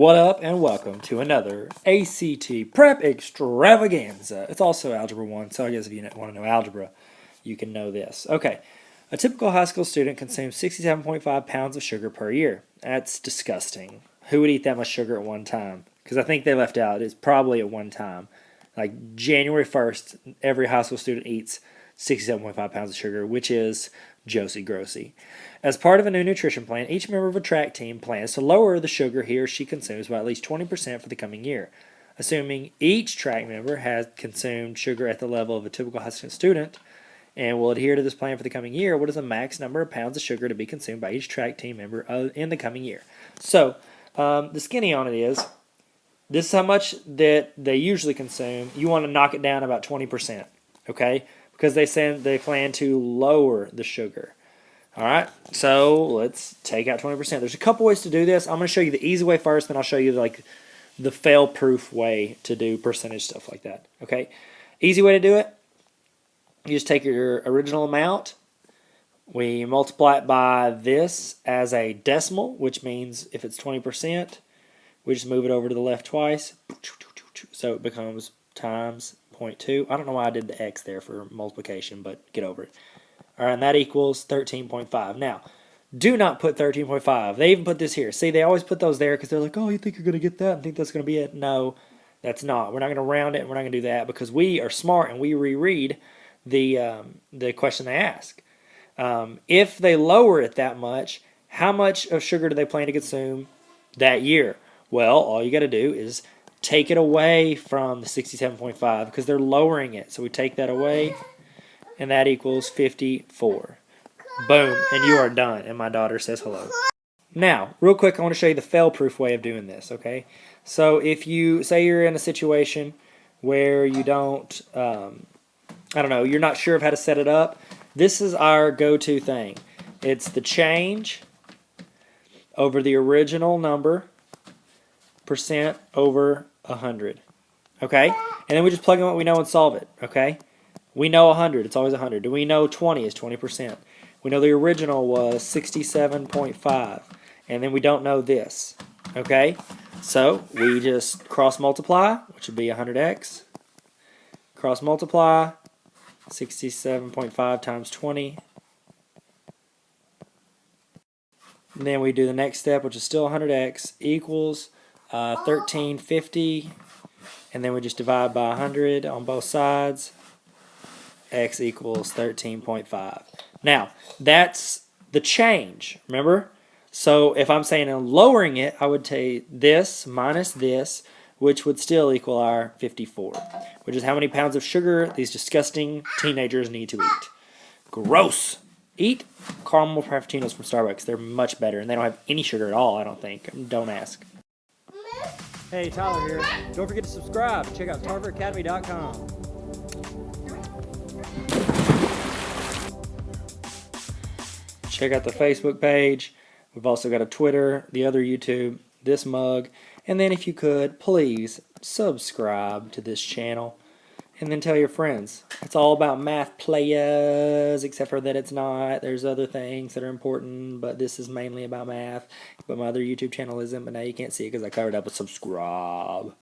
What up, and welcome to another ACT Prep Extravaganza. It's also Algebra 1, so I guess if you want to know algebra, you can know this. Okay, a typical high school student consumes 67.5 pounds of sugar per year. That's disgusting. Who would eat that much sugar at one time? Because I think they left out, it's probably at one time. Like January 1st, every high school student eats 67.5 pounds of sugar, which is Josie Grossi. As part of a new nutrition plan, each member of a track team plans to lower the sugar he or she consumes by at least 20% for the coming year. Assuming each track member has consumed sugar at the level of a typical high school student and will adhere to this plan for the coming year, what is the max number of pounds of sugar to be consumed by each track team member in the coming year? So, the skinny on it is, this is how much that they usually consume. You want to knock it down about 20%, okay? Because they plan to lower the sugar. All right, so let's take out 20%. There's a couple ways to do this. I'm going to show you the easy way first, then I'll show you the fail-proof way to do percentage stuff like that. Okay, easy way to do it. You just take your original amount. We multiply it by this as a decimal, which means if it's 20%, we just move it over to the left twice. So it becomes times 0.2. I don't know why I did the X there for multiplication, but get over it. All right, and that equals 13.5. Now, do not put 13.5. They even put this here. See, they always put those there because they're like, oh, you think you're going to get that and think that's going to be it? No, that's not. We're not going to round it, and we're not going to do that because we are smart and we reread the question they ask. If they lower it that much, how much of sugar do they plan to consume that year? Well, all you got to do is take it away from the 67.5 because they're lowering it. So we take that away, and that equals 54. Boom, and you are done. And my daughter says hello. Now, real quick, I want to show you the fail-proof way of doing this, okay? So if you say you're in a situation where you don't, you're not sure of how to set it up, this is our go-to thing. It's the change over the original number, percent over 100, okay? And then we just plug in what we know and solve it, okay? We know 100, it's always 100. Do we know 20 is 20%? We know the original was 67.5, and then we don't know this, okay? So we just cross multiply, which would be 100x. Cross multiply, 67.5 times 20. And then we do the next step, which is still 100x, equals 1350, and then we just divide by 100 on both sides. X equals 13.5. Now, that's the change, remember? So if I'm saying I'm lowering it, I would take this minus this, which would still equal our 54, which is how many pounds of sugar these disgusting teenagers need to eat. Gross. Eat caramel frappuccinos from Starbucks. They're much better, and they don't have any sugar at all, I don't think. Don't ask. Hey, Tyler here. Don't forget to subscribe. Check out TarverAcademy.com. Check out the Facebook page. We've also got a Twitter, the other YouTube, this mug. And then if you could, please subscribe to this channel. And then tell your friends. It's all about math players, except for that it's not. There's other things that are important, but this is mainly about math. But my other YouTube channel isn't, but now you can't see it because I covered up with subscribe.